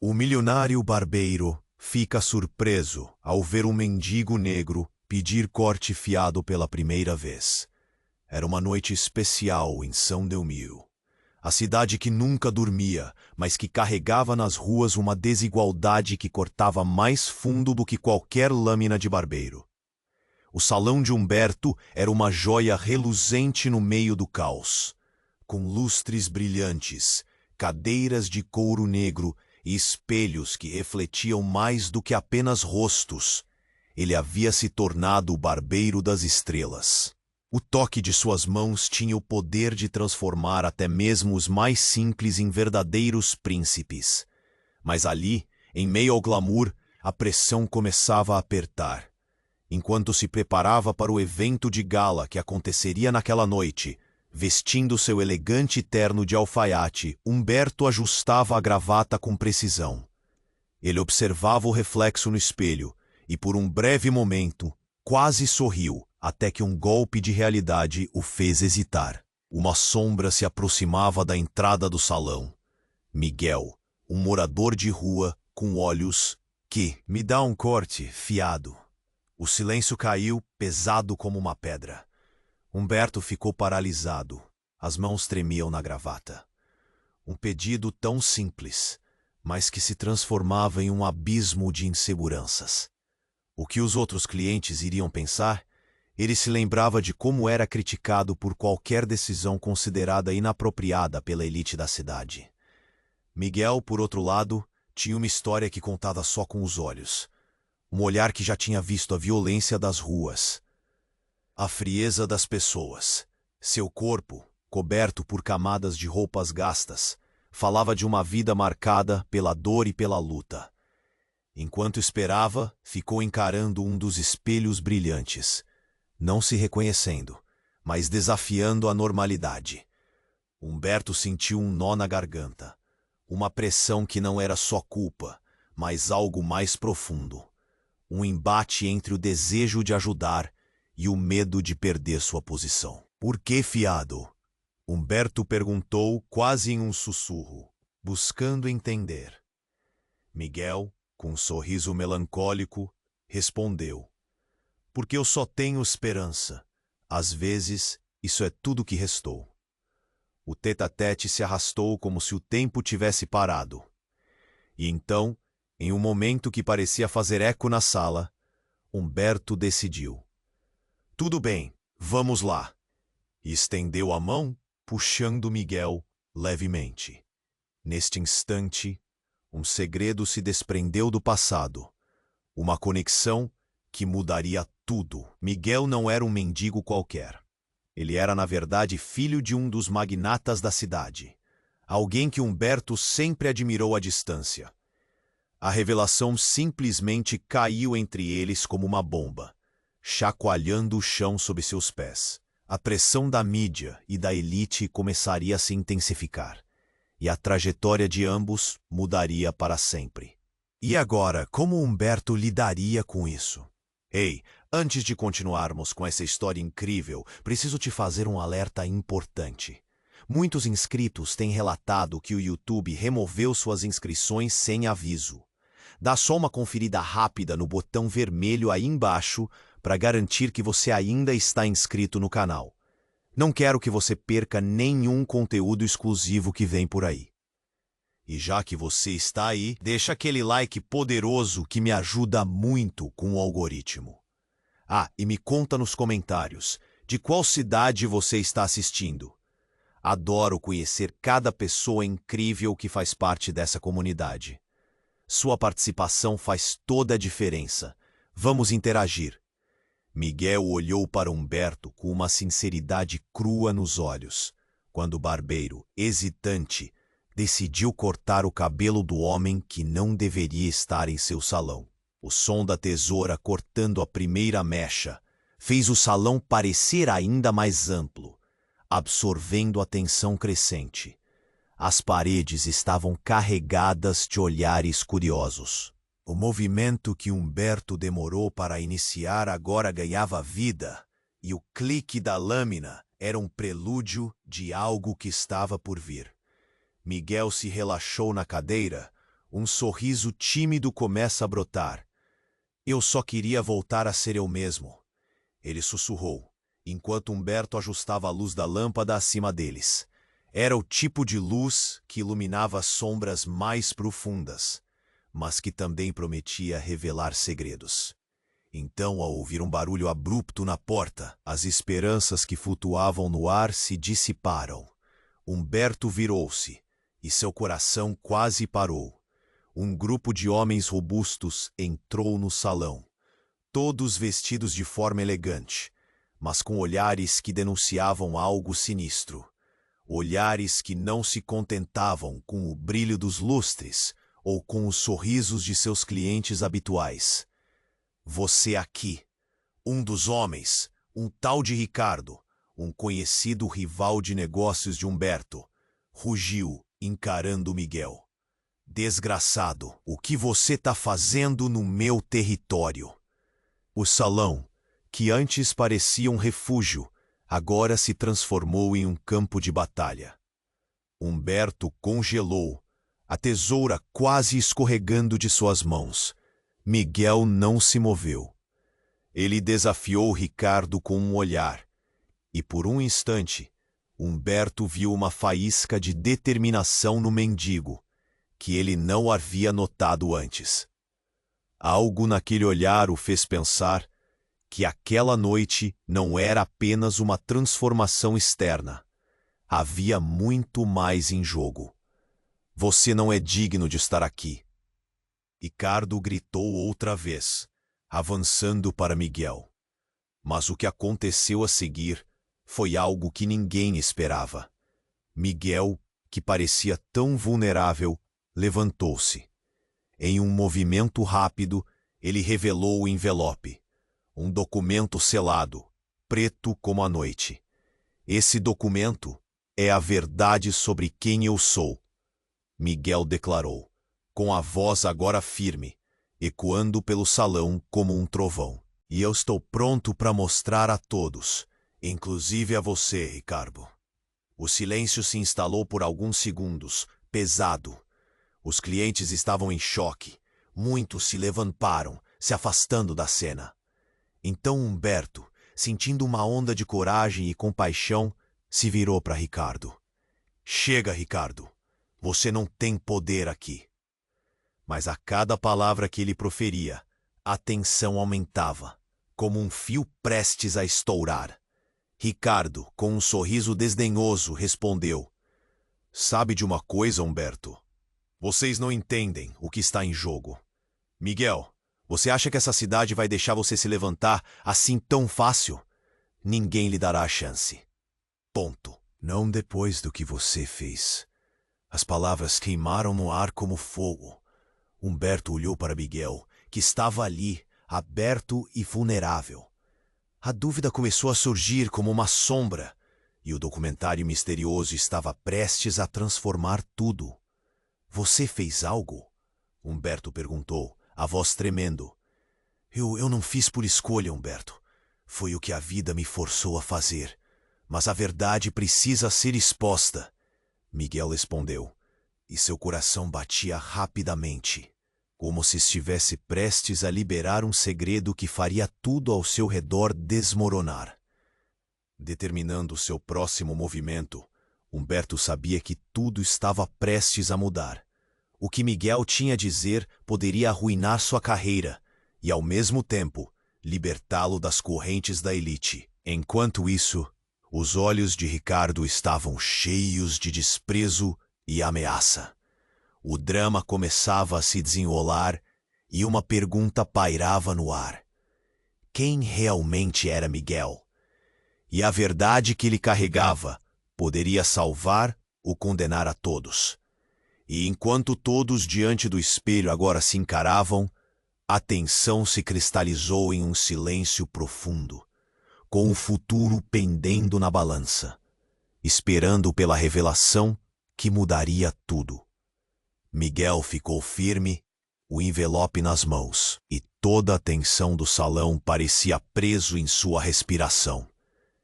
O milionário barbeiro fica surpreso ao ver um mendigo negro pedir corte fiado pela primeira vez. Era uma noite especial em Saint-Denis, a cidade que nunca dormia, mas que carregava nas ruas uma desigualdade que cortava mais fundo do que qualquer lâmina de barbeiro. O salão de Humberto era uma joia reluzente no meio do caos, com lustres brilhantes, cadeiras de couro negro e espelhos que refletiam mais do que apenas rostos. Ele havia se tornado o barbeiro das estrelas. O toque de suas mãos tinha o poder de transformar até mesmo os mais simples em verdadeiros príncipes. Mas ali, em meio ao glamour, a pressão começava a apertar. Enquanto se preparava para o evento de gala que aconteceria naquela noite, vestindo seu elegante terno de alfaiate, Humberto ajustava a gravata com precisão. Ele observava o reflexo no espelho e, por um breve momento, quase sorriu, até que um golpe de realidade o fez hesitar. Uma sombra se aproximava da entrada do salão. Miguel, um morador de rua, com olhos que me dá um corte fiado. O silêncio caiu, pesado como uma pedra. Humberto ficou paralisado. As mãos tremiam na gravata. Um pedido tão simples, mas que se transformava em um abismo de inseguranças. O que os outros clientes iriam pensar? Ele se lembrava de como era criticado por qualquer decisão considerada inapropriada pela elite da cidade. Miguel, por outro lado, tinha uma história que contava só com os olhos. Um olhar que já tinha visto a violência das ruas, a frieza das pessoas. Seu corpo, coberto por camadas de roupas gastas, falava de uma vida marcada pela dor e pela luta. Enquanto esperava, ficou encarando um dos espelhos brilhantes, não se reconhecendo, mas desafiando a normalidade. Humberto sentiu um nó na garganta, uma pressão que não era só culpa, mas algo mais profundo. Um embate entre o desejo de ajudar e o medo de perder sua posição. Por que fiado? Humberto perguntou quase em um sussurro, buscando entender. Miguel, com um sorriso melancólico, respondeu: porque eu só tenho esperança. Às vezes, isso é tudo que restou. O tete-a-tete se arrastou como se o tempo tivesse parado. E então, em um momento que parecia fazer eco na sala, Humberto decidiu. Tudo bem, vamos lá. E estendeu a mão, puxando Miguel levemente. Neste instante, um segredo se desprendeu do passado. Uma conexão que mudaria tudo. Miguel não era um mendigo qualquer. Ele era, na verdade, filho de um dos magnatas da cidade. Alguém que Humberto sempre admirou à distância. A revelação simplesmente caiu entre eles como uma bomba, chacoalhando o chão sob seus pés. A pressão da mídia e da elite começaria a se intensificar, e a trajetória de ambos mudaria para sempre. E agora, como Humberto lidaria com isso? Ei, antes de continuarmos com essa história incrível, preciso te fazer um alerta importante. Muitos inscritos têm relatado que o YouTube removeu suas inscrições sem aviso. Dá só uma conferida rápida no botão vermelho aí embaixo para garantir que você ainda está inscrito no canal. Não quero que você perca nenhum conteúdo exclusivo que vem por aí. E já que você está aí, deixa aquele like poderoso que me ajuda muito com o algoritmo. Ah, e me conta nos comentários de qual cidade você está assistindo. Adoro conhecer cada pessoa incrível que faz parte dessa comunidade. Sua participação faz toda a diferença. Vamos interagir. Miguel olhou para Humberto com uma sinceridade crua nos olhos, quando o barbeiro, hesitante, decidiu cortar o cabelo do homem que não deveria estar em seu salão. O som da tesoura cortando a primeira mecha fez o salão parecer ainda mais amplo, absorvendo a tensão crescente. As paredes estavam carregadas de olhares curiosos. O movimento que Humberto demorou para iniciar agora ganhava vida, e o clique da lâmina era um prelúdio de algo que estava por vir. Miguel se relaxou na cadeira, um sorriso tímido começa a brotar. Eu só queria voltar a ser eu mesmo, ele sussurrou, enquanto Humberto ajustava a luz da lâmpada acima deles. Era o tipo de luz que iluminava as sombras mais profundas, mas que também prometia revelar segredos. Então, ao ouvir um barulho abrupto na porta, as esperanças que flutuavam no ar se dissiparam. Humberto virou-se, e seu coração quase parou. Um grupo de homens robustos entrou no salão, todos vestidos de forma elegante, mas com olhares que denunciavam algo sinistro. Olhares que não se contentavam com o brilho dos lustres ou com os sorrisos de seus clientes habituais. Você aqui, um dos homens, um tal de Ricardo, um conhecido rival de negócios de Humberto, rugiu, encarando Miguel. Desgraçado, o que você tá fazendo no meu território? O salão, que antes parecia um refúgio, agora se transformou em um campo de batalha. Humberto congelou, a tesoura quase escorregando de suas mãos. Miguel não se moveu. Ele desafiou Ricardo com um olhar, e por um instante, Humberto viu uma faísca de determinação no mendigo, que ele não havia notado antes. Algo naquele olhar o fez pensar que aquela noite não era apenas uma transformação externa. Havia muito mais em jogo. Você não é digno de estar aqui. Ricardo gritou outra vez, avançando para Miguel. Mas o que aconteceu a seguir foi algo que ninguém esperava. Miguel, que parecia tão vulnerável, levantou-se. Em um movimento rápido, ele revelou o envelope. Um documento selado, preto como a noite. Esse documento é a verdade sobre quem eu sou, Miguel declarou, com a voz agora firme, ecoando pelo salão como um trovão. E eu estou pronto para mostrar a todos, inclusive a você, Ricardo. O silêncio se instalou por alguns segundos, pesado. Os clientes estavam em choque. Muitos se levantaram, se afastando da cena. Então Humberto, sentindo uma onda de coragem e compaixão, se virou para Ricardo. Chega, Ricardo. Você não tem poder aqui. Mas a cada palavra que ele proferia, a tensão aumentava, como um fio prestes a estourar. Ricardo, com um sorriso desdenhoso, respondeu: Sabe de uma coisa, Humberto? Vocês não entendem o que está em jogo. Miguel, você acha que essa cidade vai deixar você se levantar assim tão fácil? Ninguém lhe dará a chance. Ponto. Não depois do que você fez. As palavras queimaram no ar como fogo. Humberto olhou para Miguel, que estava ali, aberto e vulnerável. A dúvida começou a surgir como uma sombra, e o documentário misterioso estava prestes a transformar tudo. Você fez algo? Humberto perguntou, a voz tremendo. Eu não fiz por escolha, Humberto. Foi o que a vida me forçou a fazer. Mas a verdade precisa ser exposta. Miguel respondeu, e seu coração batia rapidamente, como se estivesse prestes a liberar um segredo que faria tudo ao seu redor desmoronar. Determinando seu próximo movimento, Humberto sabia que tudo estava prestes a mudar. O que Miguel tinha a dizer poderia arruinar sua carreira e, ao mesmo tempo, libertá-lo das correntes da elite. Enquanto isso, os olhos de Ricardo estavam cheios de desprezo e ameaça. O drama começava a se desenrolar e uma pergunta pairava no ar. Quem realmente era Miguel? E a verdade que ele carregava poderia salvar ou condenar a todos. E enquanto todos diante do espelho agora se encaravam, a tensão se cristalizou em um silêncio profundo, com o futuro pendendo na balança, esperando pela revelação que mudaria tudo. Miguel ficou firme, o envelope nas mãos, e toda a tensão do salão parecia preso em sua respiração.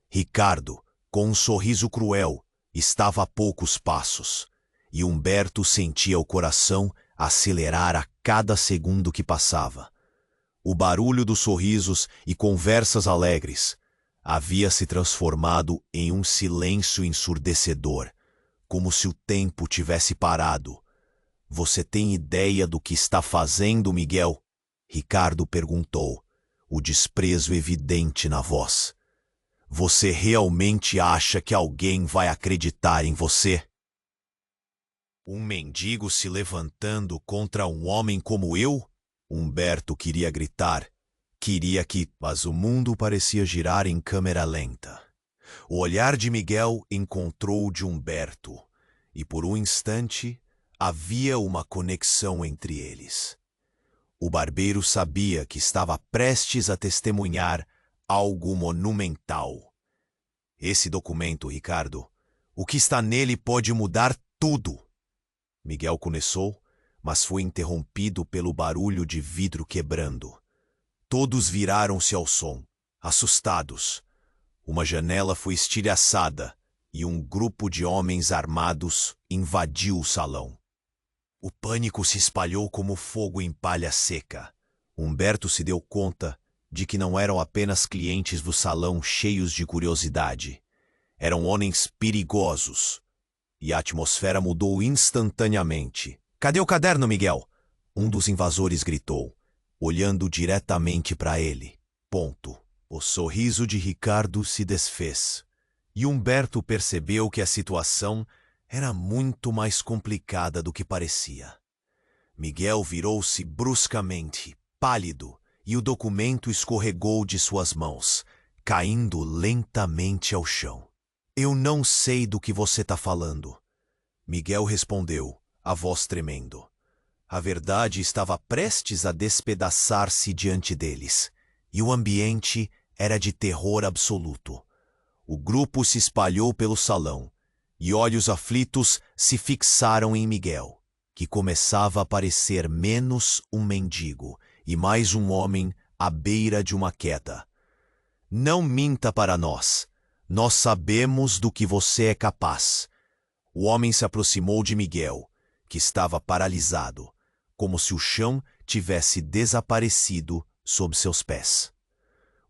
Ricardo, com um sorriso cruel, estava a poucos passos, e Humberto sentia o coração a acelerar a cada segundo que passava. O barulho dos sorrisos e conversas alegres havia se transformado em um silêncio ensurdecedor, como se o tempo tivesse parado. Você tem ideia do que está fazendo, Miguel? Ricardo perguntou, o desprezo evidente na voz. Você realmente acha que alguém vai acreditar em você? Um mendigo se levantando contra um homem como eu? Humberto queria gritar. Queria que, mas o mundo parecia girar em câmera lenta. O olhar de Miguel encontrou o de Humberto, e por um instante havia uma conexão entre eles. O barbeiro sabia que estava prestes a testemunhar algo monumental. Esse documento, Ricardo, o que está nele pode mudar tudo. Miguel começou, mas foi interrompido pelo barulho de vidro quebrando. Todos viraram-se ao som, assustados. Uma janela foi estilhaçada e um grupo de homens armados invadiu o salão. O pânico se espalhou como fogo em palha seca. Humberto se deu conta de que não eram apenas clientes do salão cheios de curiosidade. Eram homens perigosos. E a atmosfera mudou instantaneamente. Cadê o caderno, Miguel? Um dos invasores gritou, olhando diretamente para ele. Ponto. O sorriso de Ricardo se desfez. E Humberto percebeu que a situação era muito mais complicada do que parecia. Miguel virou-se bruscamente, pálido, e o documento escorregou de suas mãos, caindo lentamente ao chão. Eu não sei do que você está falando. Miguel respondeu, a voz tremendo. A verdade estava prestes a despedaçar-se diante deles, e o ambiente era de terror absoluto. O grupo se espalhou pelo salão, e olhos aflitos se fixaram em Miguel, que começava a parecer menos um mendigo e mais um homem à beira de uma queda. Não minta para nós. Nós sabemos do que você é capaz. O homem se aproximou de Miguel, que estava paralisado, como se o chão tivesse desaparecido sob seus pés.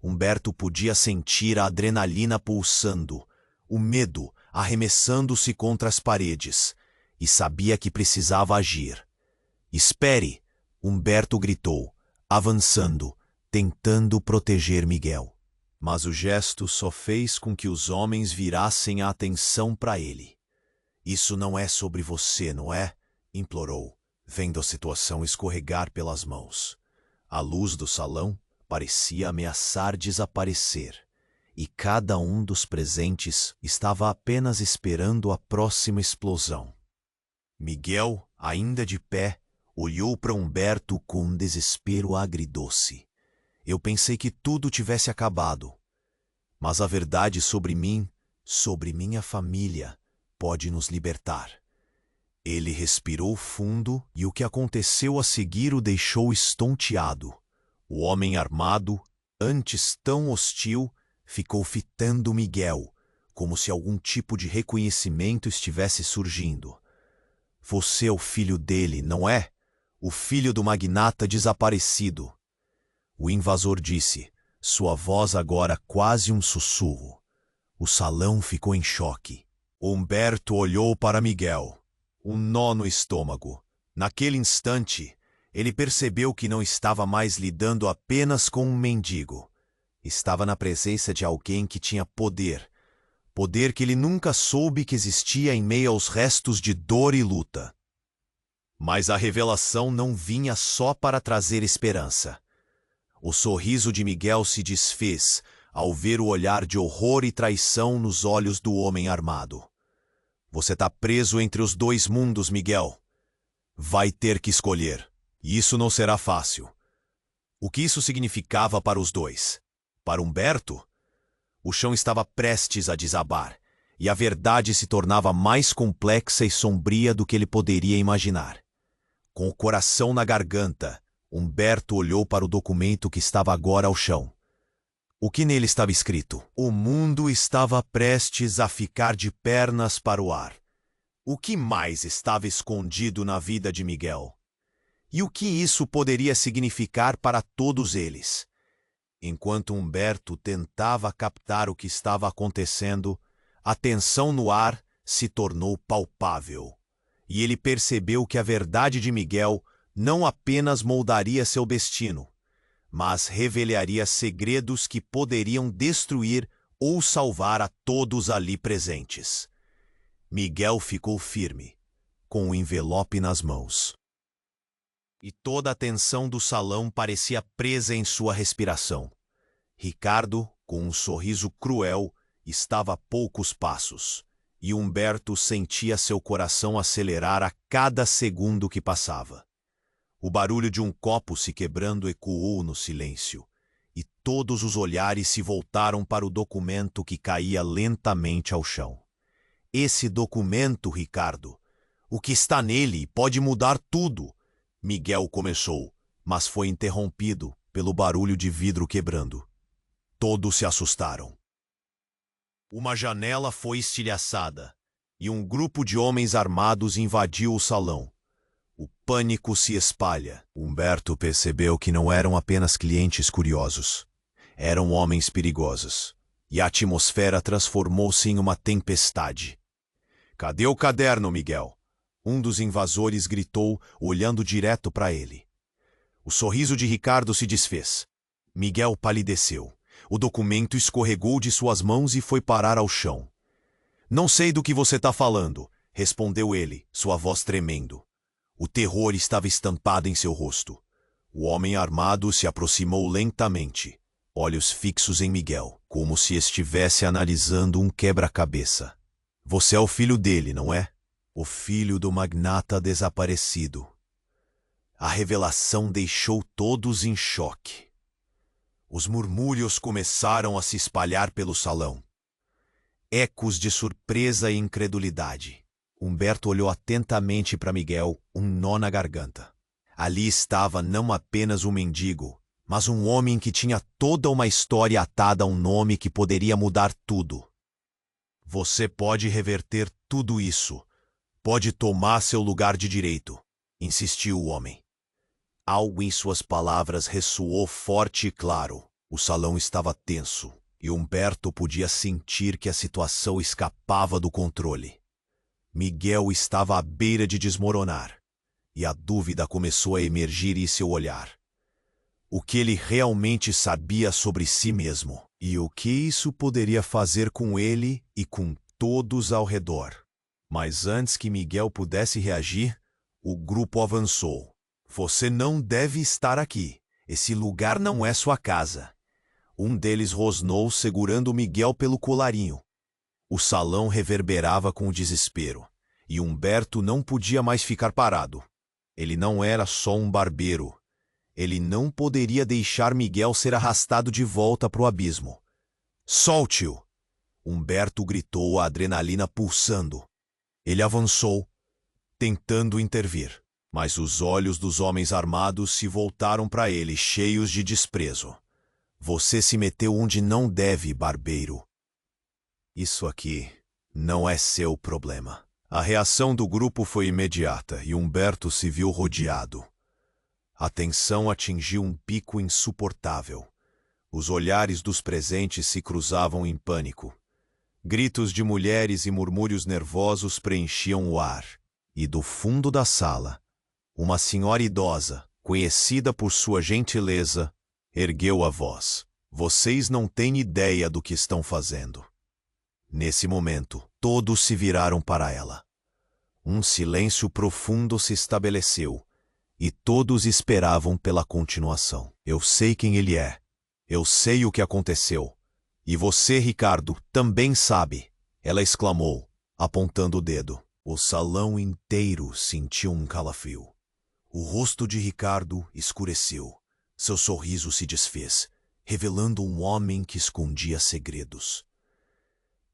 Humberto podia sentir a adrenalina pulsando, o medo arremessando-se contra as paredes, e sabia que precisava agir. Espere! Humberto gritou, avançando, tentando proteger Miguel. Mas o gesto só fez com que os homens virassem a atenção para ele. Isso não é sobre você, não é? Implorou, vendo a situação escorregar pelas mãos. A luz do salão parecia ameaçar desaparecer, e cada um dos presentes estava apenas esperando a próxima explosão. Miguel, ainda de pé, olhou para Humberto com um desespero agridoce. Eu pensei que tudo tivesse acabado. Mas a verdade sobre mim, sobre minha família, pode nos libertar. Ele respirou fundo e o que aconteceu a seguir o deixou estonteado. O homem armado, antes tão hostil, ficou fitando Miguel, como se algum tipo de reconhecimento estivesse surgindo. Você é o filho dele, não é? O filho do magnata desaparecido. O invasor disse, sua voz agora quase um sussurro. O salão ficou em choque. Humberto olhou para Miguel, um nó no estômago. Naquele instante, ele percebeu que não estava mais lidando apenas com um mendigo. Estava na presença de alguém que tinha poder. Poder que ele nunca soube que existia em meio aos restos de dor e luta. Mas a revelação não vinha só para trazer esperança. O sorriso de Miguel se desfez ao ver o olhar de horror e traição nos olhos do homem armado. Você está preso entre os dois mundos, Miguel. Vai ter que escolher. E isso não será fácil. O que isso significava para os dois? Para Humberto? O chão estava prestes a desabar, e a verdade se tornava mais complexa e sombria do que ele poderia imaginar. Com o coração na garganta, Humberto olhou para o documento que estava agora ao chão. O que nele estava escrito? O mundo estava prestes a ficar de pernas para o ar. O que mais estava escondido na vida de Miguel? E o que isso poderia significar para todos eles? Enquanto Humberto tentava captar o que estava acontecendo, a tensão no ar se tornou palpável. E ele percebeu que a verdade de Miguel não apenas moldaria seu destino, mas revelaria segredos que poderiam destruir ou salvar a todos ali presentes. Miguel ficou firme, com o envelope nas mãos. E toda a tensão do salão parecia presa em sua respiração. Ricardo, com um sorriso cruel, estava a poucos passos, e Humberto sentia seu coração acelerar a cada segundo que passava. O barulho de um copo se quebrando ecoou no silêncio, e todos os olhares se voltaram para o documento que caía lentamente ao chão. Esse documento, Ricardo, o que está nele pode mudar tudo. Miguel começou, mas foi interrompido pelo barulho de vidro quebrando. Todos se assustaram. Uma janela foi estilhaçada, e um grupo de homens armados invadiu o salão. O pânico se espalha. Humberto percebeu que não eram apenas clientes curiosos. Eram homens perigosos. E a atmosfera transformou-se em uma tempestade. "Cadê o caderno, Miguel?" Um dos invasores gritou, olhando direto para ele. O sorriso de Ricardo se desfez. Miguel palideceu. O documento escorregou de suas mãos e foi parar ao chão. "Não sei do que você está falando", respondeu ele, sua voz tremendo. O terror estava estampado em seu rosto. O homem armado se aproximou lentamente, olhos fixos em Miguel, como se estivesse analisando um quebra-cabeça. "Você é o filho dele, não é? O filho do magnata desaparecido." A revelação deixou todos em choque. Os murmúrios começaram a se espalhar pelo salão. Ecos de surpresa e incredulidade. Humberto olhou atentamente para Miguel, um nó na garganta. Ali estava não apenas um mendigo, mas um homem que tinha toda uma história atada a um nome que poderia mudar tudo. "Você pode reverter tudo isso. Pode tomar seu lugar de direito", insistiu o homem. Algo em suas palavras ressoou forte e claro. O salão estava tenso, e Humberto podia sentir que a situação escapava do controle. Miguel estava à beira de desmoronar, e a dúvida começou a emergir em seu olhar. O que ele realmente sabia sobre si mesmo, e o que isso poderia fazer com ele e com todos ao redor. Mas antes que Miguel pudesse reagir, o grupo avançou. "Você não deve estar aqui. Esse lugar não é sua casa." Um deles rosnou, segurando Miguel pelo colarinho. O salão reverberava com o desespero, e Humberto não podia mais ficar parado. Ele não era só um barbeiro. Ele não poderia deixar Miguel ser arrastado de volta para o abismo. "Solte-o!" Humberto gritou, a adrenalina pulsando. Ele avançou, tentando intervir, mas os olhos dos homens armados se voltaram para ele, cheios de desprezo. "Você se meteu onde não deve, barbeiro. Isso aqui não é seu problema." A reação do grupo foi imediata e Humberto se viu rodeado. A tensão atingiu um pico insuportável. Os olhares dos presentes se cruzavam em pânico. Gritos de mulheres e murmúrios nervosos preenchiam o ar. E do fundo da sala, uma senhora idosa, conhecida por sua gentileza, ergueu a voz. "Vocês não têm ideia do que estão fazendo." Nesse momento, todos se viraram para ela. Um silêncio profundo se estabeleceu, e todos esperavam pela continuação. "Eu sei quem ele é. Eu sei o que aconteceu. E você, Ricardo, também sabe", ela exclamou, apontando o dedo. O salão inteiro sentiu um calafrio. O rosto de Ricardo escureceu. Seu sorriso se desfez, revelando um homem que escondia segredos.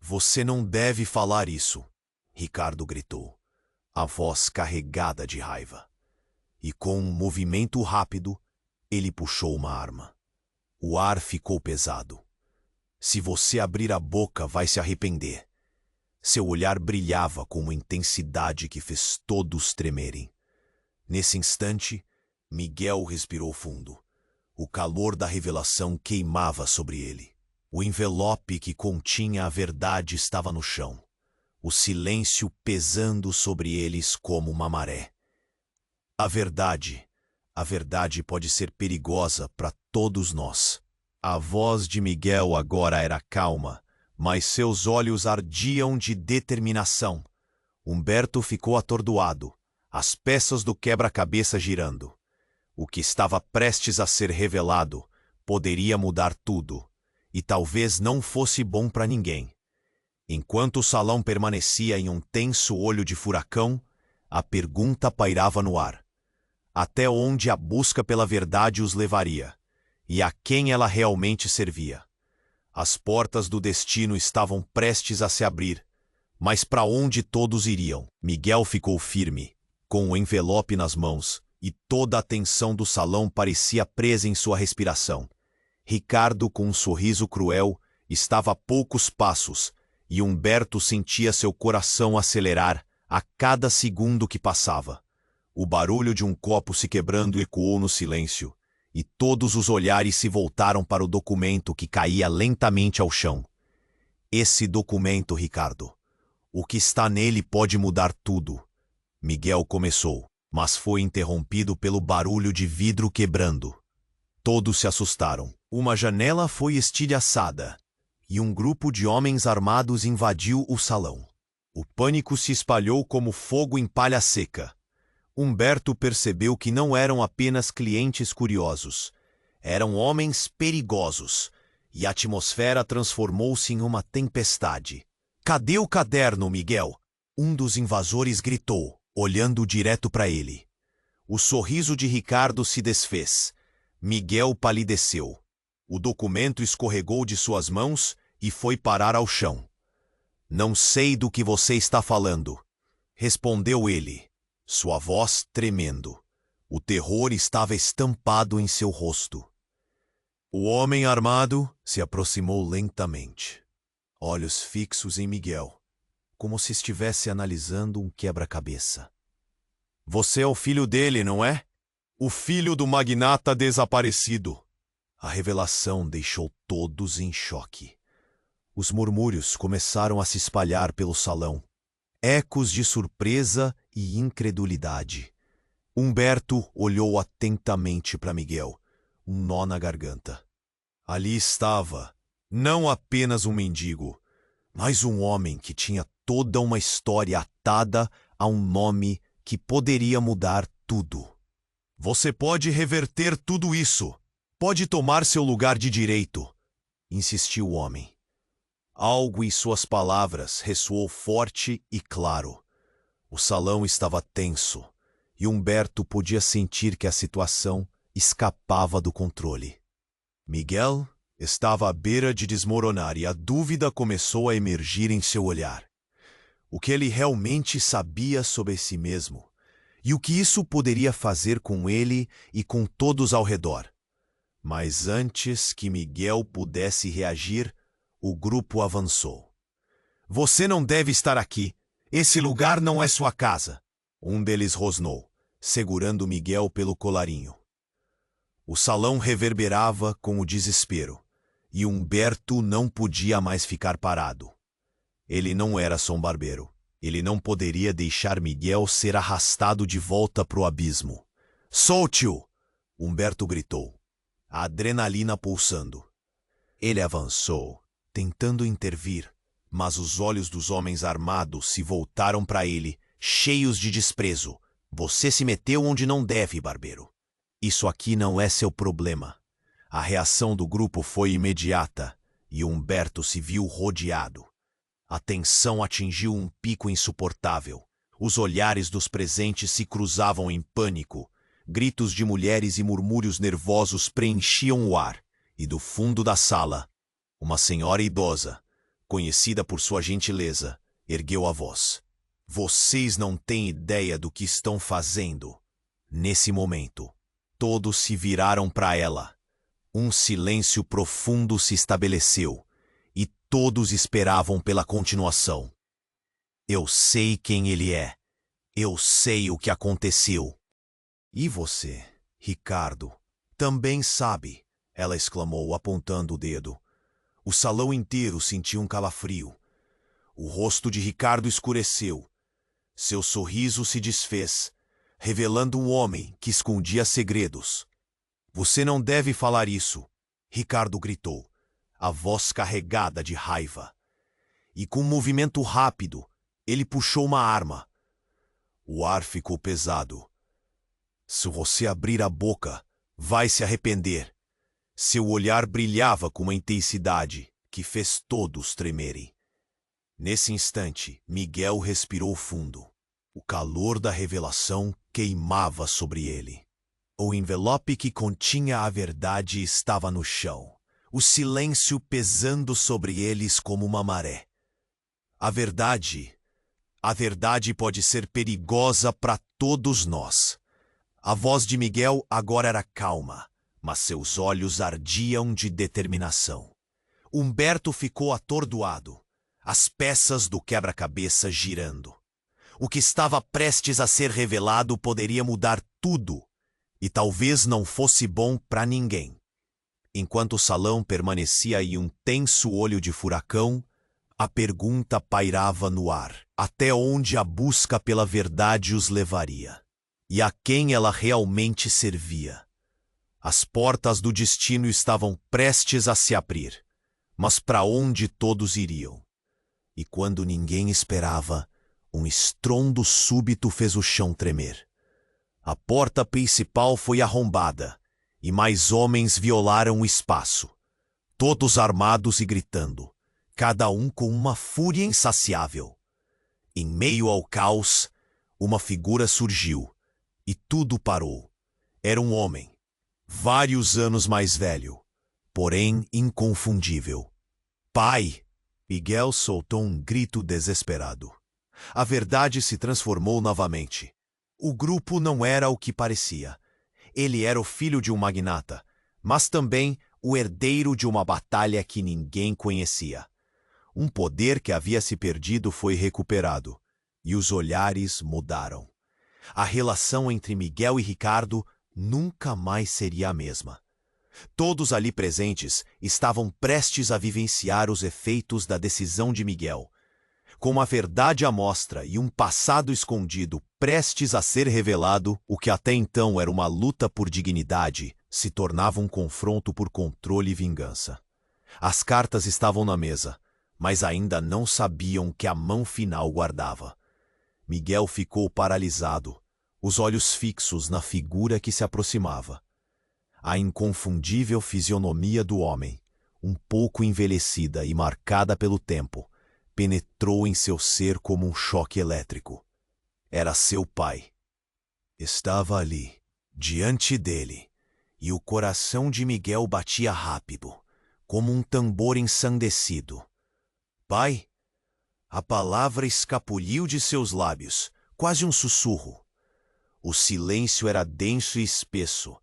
"Você não deve falar isso", Ricardo gritou, a voz carregada de raiva. E com um movimento rápido, ele puxou uma arma. O ar ficou pesado. "Se você abrir a boca, vai se arrepender." Seu olhar brilhava com uma intensidade que fez todos tremerem. Nesse instante, Miguel respirou fundo. O calor da revelação queimava sobre ele. O envelope que continha a verdade estava no chão. O silêncio pesando sobre eles como uma maré. A verdade pode ser perigosa para todos nós. A voz de Miguel agora era calma, mas seus olhos ardiam de determinação. Humberto ficou atordoado, as peças do quebra-cabeça girando. O que estava prestes a ser revelado poderia mudar tudo, e talvez não fosse bom para ninguém. Enquanto o salão permanecia em um tenso olho de furacão, a pergunta pairava no ar. Até onde a busca pela verdade os levaria? E a quem ela realmente servia? As portas do destino estavam prestes a se abrir, mas para onde todos iriam? Miguel ficou firme, com o envelope nas mãos, e toda a tensão do salão parecia presa em sua respiração. Ricardo, com um sorriso cruel, estava a poucos passos, e Humberto sentia seu coração acelerar a cada segundo que passava. O barulho de um copo se quebrando ecoou no silêncio, e todos os olhares se voltaram para o documento que caía lentamente ao chão. Esse documento, Ricardo. O que está nele pode mudar tudo. Miguel começou, mas foi interrompido pelo barulho de vidro quebrando. Todos se assustaram. Uma janela foi estilhaçada, e um grupo de homens armados invadiu o salão. O pânico se espalhou como fogo em palha seca. Humberto percebeu que não eram apenas clientes curiosos. Eram homens perigosos, e a atmosfera transformou-se em uma tempestade. "Cadê o caderno, Miguel?" Um dos invasores gritou, olhando direto para ele. O sorriso de Ricardo se desfez. Miguel palideceu. O documento escorregou de suas mãos e foi parar ao chão. "Não sei do que você está falando", respondeu ele, sua voz tremendo. O terror estava estampado em seu rosto. O homem armado se aproximou lentamente, olhos fixos em Miguel, como se estivesse analisando um quebra-cabeça. "Você é o filho dele, não é? O filho do magnata desaparecido." A revelação deixou todos em choque. Os murmúrios começaram a se espalhar pelo salão. Ecos de surpresa e incredulidade. Humberto olhou atentamente para Miguel, um nó na garganta. Ali estava, não apenas um mendigo, mas um homem que tinha toda uma história atada a um nome que poderia mudar tudo. "Você pode reverter tudo isso. Pode tomar seu lugar de direito", insistiu o homem. Algo em suas palavras ressoou forte e claro. O salão estava tenso, e Humberto podia sentir que a situação escapava do controle. Miguel estava à beira de desmoronar e a dúvida começou a emergir em seu olhar. O que ele realmente sabia sobre si mesmo, e o que isso poderia fazer com ele e com todos ao redor. Mas antes que Miguel pudesse reagir, o grupo avançou. "Você não deve estar aqui. Esse lugar não é sua casa." Um deles rosnou, segurando Miguel pelo colarinho. O salão reverberava com o desespero, e Humberto não podia mais ficar parado. Ele não era só um barbeiro. Ele não poderia deixar Miguel ser arrastado de volta para o abismo. "Solte-o!" Humberto gritou, a adrenalina pulsando. Ele avançou, tentando intervir, mas os olhos dos homens armados se voltaram para ele, cheios de desprezo. "Você se meteu onde não deve, barbeiro. Isso aqui não é seu problema." A reação do grupo foi imediata, e Humberto se viu rodeado. A tensão atingiu um pico insuportável. Os olhares dos presentes se cruzavam em pânico. Gritos de mulheres e murmúrios nervosos preenchiam o ar, e do fundo da sala, uma senhora idosa, conhecida por sua gentileza, ergueu a voz. "Vocês não têm ideia do que estão fazendo." Nesse momento, todos se viraram para ela. Um silêncio profundo se estabeleceu, e todos esperavam pela continuação. "Eu sei quem ele é. Eu sei o que aconteceu." "E você? Ricardo também sabe, ela exclamou, apontando o dedo. O salão inteiro sentiu um calafrio. O rosto de Ricardo escureceu. Seu sorriso se desfez, revelando um homem que escondia segredos. Você não deve falar isso, Ricardo gritou, a voz carregada de raiva. E com um movimento rápido, ele puxou uma arma. O ar ficou pesado. Se você abrir a boca, vai se arrepender. Seu olhar brilhava com uma intensidade que fez todos tremerem. Nesse instante, Miguel respirou fundo. O calor da revelação queimava sobre ele. O envelope que continha a verdade estava no chão, o silêncio pesando sobre eles como uma maré. A verdade pode ser perigosa para todos nós. A voz de Miguel agora era calma, mas seus olhos ardiam de determinação. Humberto ficou atordoado, as peças do quebra-cabeça girando. O que estava prestes a ser revelado poderia mudar tudo, e talvez não fosse bom para ninguém. Enquanto o salão permanecia em um tenso olho de furacão, a pergunta pairava no ar: até onde a busca pela verdade os levaria? E a quem ela realmente servia? As portas do destino estavam prestes a se abrir, mas para onde todos iriam? E quando ninguém esperava, um estrondo súbito fez o chão tremer. A porta principal foi arrombada, e mais homens violaram o espaço, todos armados e gritando, cada um com uma fúria insaciável. Em meio ao caos, uma figura surgiu, e tudo parou. Era um homem, vários anos mais velho, porém inconfundível. Pai! Miguel soltou um grito desesperado. A verdade se transformou novamente. O grupo não era o que parecia. Ele era o filho de um magnata, mas também o herdeiro de uma batalha que ninguém conhecia. Um poder que havia se perdido foi recuperado, e os olhares mudaram. A relação entre Miguel e Ricardo nunca mais seria a mesma. Todos ali presentes estavam prestes a vivenciar os efeitos da decisão de Miguel. Com uma verdade à mostra e um passado escondido prestes a ser revelado, o que até então era uma luta por dignidade se tornava um confronto por controle e vingança. As cartas estavam na mesa, mas ainda não sabiam que a mão final guardava. Miguel ficou paralisado, os olhos fixos na figura que se aproximava. A inconfundível fisionomia do homem, um pouco envelhecida e marcada pelo tempo, penetrou em seu ser como um choque elétrico. Era seu pai. Estava ali, diante dele, e o coração de Miguel batia rápido, como um tambor ensandecido. Pai? A palavra escapuliu de seus lábios, quase um sussurro. O silêncio era denso e espesso,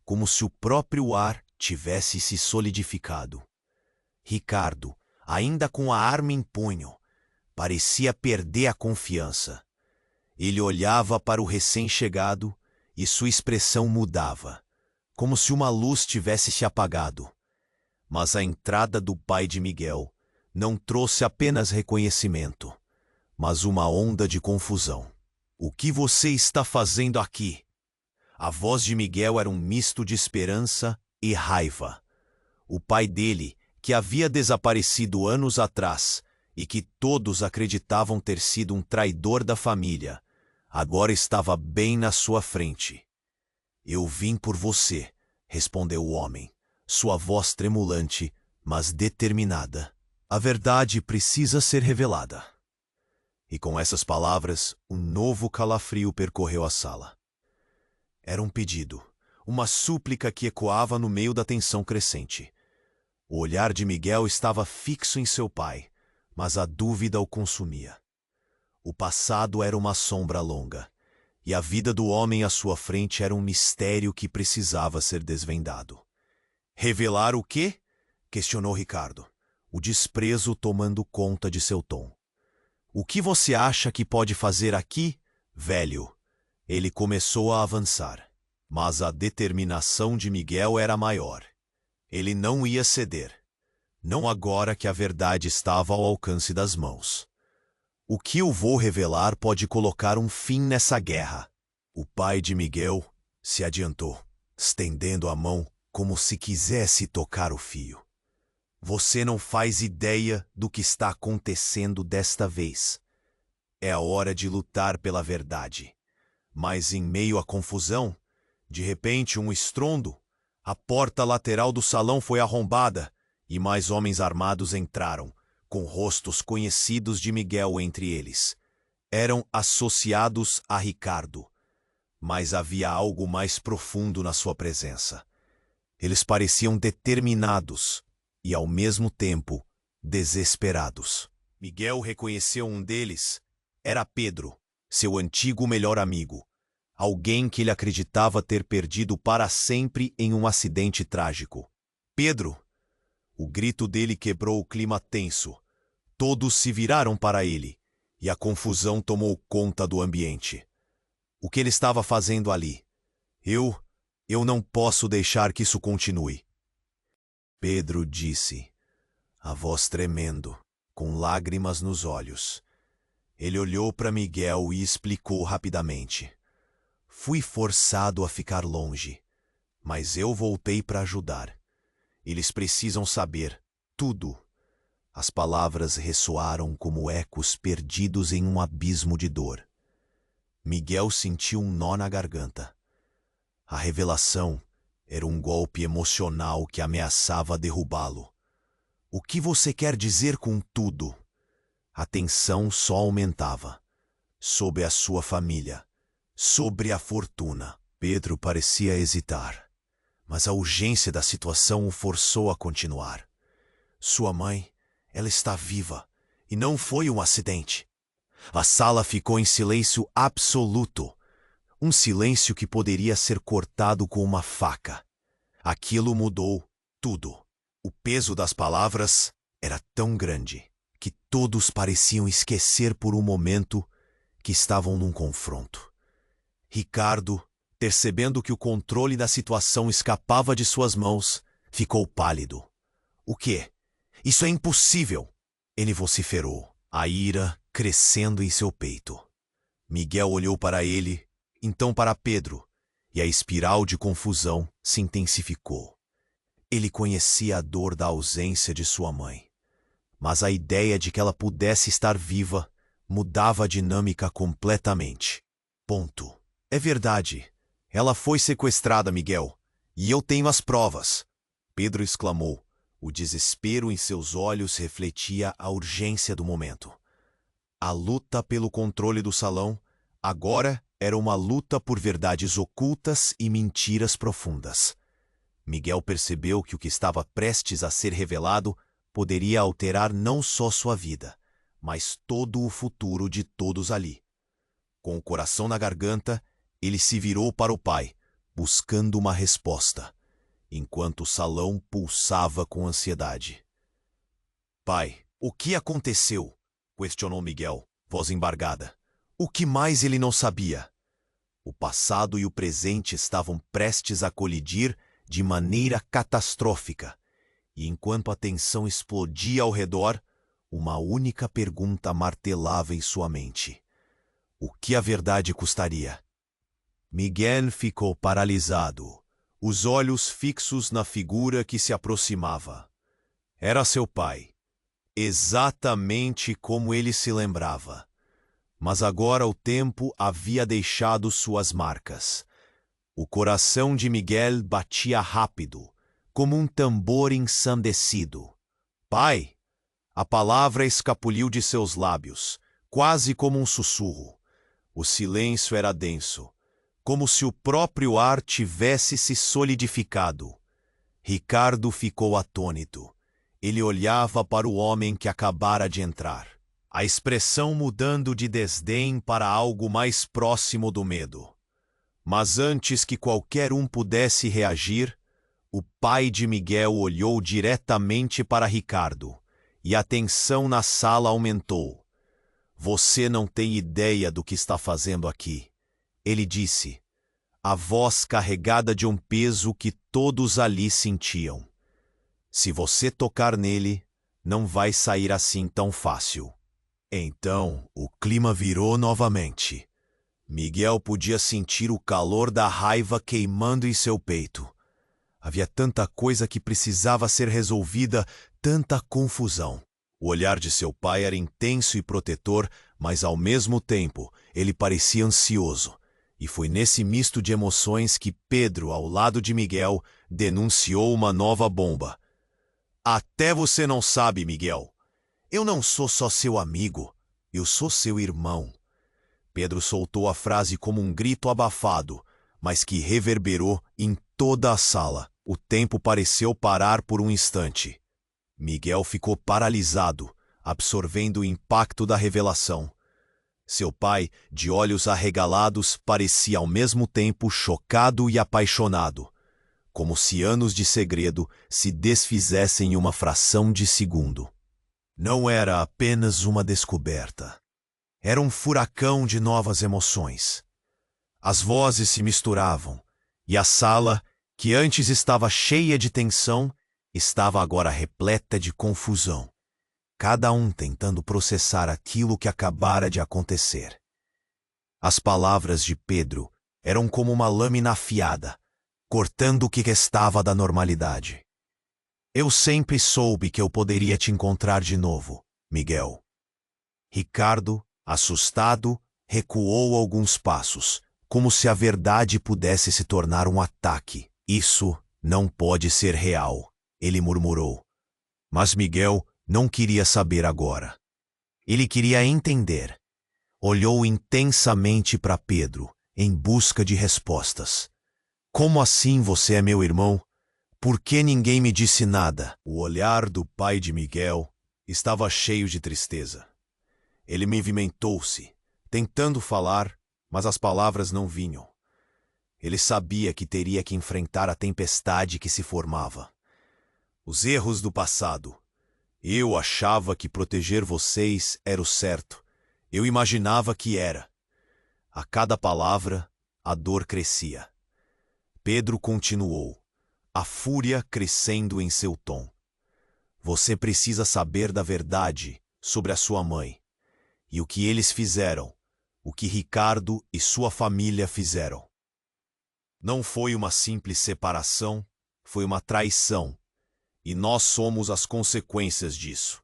como se o próprio ar tivesse se solidificado. Ricardo, ainda com a arma em punho, parecia perder a confiança. Ele olhava para o recém-chegado e sua expressão mudava, como se uma luz tivesse se apagado. Mas a entrada do pai de Miguel não trouxe apenas reconhecimento, mas uma onda de confusão. O que você está fazendo aqui? A voz de Miguel era um misto de esperança e raiva. O pai dele, que havia desaparecido anos atrás e que todos acreditavam ter sido um traidor da família, agora estava bem na sua frente. Eu vim por você, respondeu o homem, sua voz tremulante, mas determinada. A verdade precisa ser revelada. E com essas palavras, um novo calafrio percorreu a sala. Era um pedido, uma súplica que ecoava no meio da tensão crescente. O olhar de Miguel estava fixo em seu pai, mas a dúvida o consumia. O passado era uma sombra longa, e a vida do homem à sua frente era um mistério que precisava ser desvendado. Revelar o quê? Questionou Ricardo, o desprezo tomando conta de seu tom. O que você acha que pode fazer aqui, velho? Ele começou a avançar. Mas a determinação de Miguel era maior. Ele não ia ceder. Não agora que a verdade estava ao alcance das mãos. O que eu vou revelar pode colocar um fim nessa guerra. O pai de Miguel se adiantou, estendendo a mão como se quisesse tocar o fio. Você não faz ideia do que está acontecendo desta vez. É a hora de lutar pela verdade. Mas em meio à confusão, de repente um estrondo, a porta lateral do salão foi arrombada e mais homens armados entraram, com rostos conhecidos de Miguel entre eles. Eram associados a Ricardo, mas havia algo mais profundo na sua presença. Eles pareciam determinados e, ao mesmo tempo, desesperados. Miguel reconheceu um deles. Era Pedro, seu antigo melhor amigo. Alguém que ele acreditava ter perdido para sempre em um acidente trágico. Pedro! O grito dele quebrou o clima tenso. Todos se viraram para ele, e a confusão tomou conta do ambiente. O que ele estava fazendo ali? Eu não posso deixar que isso continue. Pedro disse, a voz tremendo, com lágrimas nos olhos. Ele olhou para Miguel e explicou rapidamente. Fui forçado a ficar longe, mas eu voltei para ajudar. Eles precisam saber tudo. As palavras ressoaram como ecos perdidos em um abismo de dor. Miguel sentiu um nó na garganta. A revelação era um golpe emocional que ameaçava derrubá-lo. O que você quer dizer com tudo? A tensão só aumentava. Sobre a sua família, sobre a fortuna. Pedro parecia hesitar, mas a urgência da situação o forçou a continuar. Sua mãe, ela está viva, e não foi um acidente. A sala ficou em silêncio absoluto. Um silêncio que poderia ser cortado com uma faca. Aquilo mudou tudo. O peso das palavras era tão grande que todos pareciam esquecer por um momento que estavam num confronto. Ricardo, percebendo que o controle da situação escapava de suas mãos, ficou pálido. O quê? Isso é impossível! Ele vociferou, a ira crescendo em seu peito. Miguel olhou para ele, então para Pedro, e a espiral de confusão se intensificou. Ele conhecia a dor da ausência de sua mãe, mas a ideia de que ela pudesse estar viva mudava a dinâmica completamente. Ponto. É verdade. Ela foi sequestrada, Miguel, e eu tenho as provas. Pedro exclamou. O desespero em seus olhos refletia a urgência do momento. A luta pelo controle do salão agora era uma luta por verdades ocultas e mentiras profundas. Miguel percebeu que o que estava prestes a ser revelado poderia alterar não só sua vida, mas todo o futuro de todos ali. Com o coração na garganta, ele se virou para o pai, buscando uma resposta, enquanto o salão pulsava com ansiedade. Pai, o que aconteceu? Questionou Miguel, voz embargada. O que mais ele não sabia? O passado e o presente estavam prestes a colidir de maneira catastrófica, e enquanto a tensão explodia ao redor, uma única pergunta martelava em sua mente. O que a verdade custaria? Miguel ficou paralisado, os olhos fixos na figura que se aproximava. Era seu pai, exatamente como ele se lembrava. Mas agora o tempo havia deixado suas marcas. O coração de Miguel batia rápido, como um tambor ensandecido. Pai! A palavra escapuliu de seus lábios, quase como um sussurro. O silêncio era denso, como se o próprio ar tivesse se solidificado. Ricardo ficou atônito. Ele olhava para o homem que acabara de entrar, a expressão mudando de desdém para algo mais próximo do medo. Mas antes que qualquer um pudesse reagir, o pai de Miguel olhou diretamente para Ricardo, e a tensão na sala aumentou. Você não tem ideia do que está fazendo aqui, ele disse. a voz carregada de um peso que todos ali sentiam. Se você tocar nele, não vai sair assim tão fácil. Então, o clima virou novamente. Miguel podia sentir o calor da raiva queimando em seu peito. Havia tanta coisa que precisava ser resolvida, tanta confusão. O olhar de seu pai era intenso e protetor, mas ao mesmo tempo ele parecia ansioso. E foi nesse misto de emoções que Pedro, ao lado de Miguel, denunciou uma nova bomba. Até você não sabe, Miguel. Eu não sou só seu amigo, eu sou seu irmão. Pedro soltou a frase como um grito abafado, mas que reverberou em toda a sala. O tempo pareceu parar por um instante. Miguel ficou paralisado, absorvendo o impacto da revelação. Seu pai, de olhos arregalados, parecia ao mesmo tempo chocado e apaixonado, como se anos de segredo se desfizessem em uma fração de segundo. Não era apenas uma descoberta. Era um furacão de novas emoções. As vozes se misturavam, e a sala, que antes estava cheia de tensão, estava agora repleta de confusão. Cada um tentando processar aquilo que acabara de acontecer. As palavras de Pedro eram como uma lâmina afiada, cortando o que restava da normalidade. Eu sempre soube que eu poderia te encontrar de novo, Miguel. Ricardo, assustado, recuou alguns passos, como se a verdade pudesse se tornar um ataque. Isso não pode ser real, ele murmurou. Mas Miguel não queria saber agora. Ele queria entender. Olhou intensamente para Pedro, em busca de respostas. Como assim você é meu irmão? Por que ninguém me disse nada? O olhar do pai de Miguel estava cheio de tristeza. Ele movimentou-se, tentando falar, mas as palavras não vinham. Ele sabia que teria que enfrentar a tempestade que se formava. Os erros do passado. Eu achava que proteger vocês era o certo. Eu imaginava que era. A cada palavra, a dor crescia. Pedro continuou, a fúria crescendo em seu tom. Você precisa saber da verdade sobre a sua mãe e o que eles fizeram, o que Ricardo e sua família fizeram. Não foi uma simples separação, foi uma traição. E nós somos as consequências disso.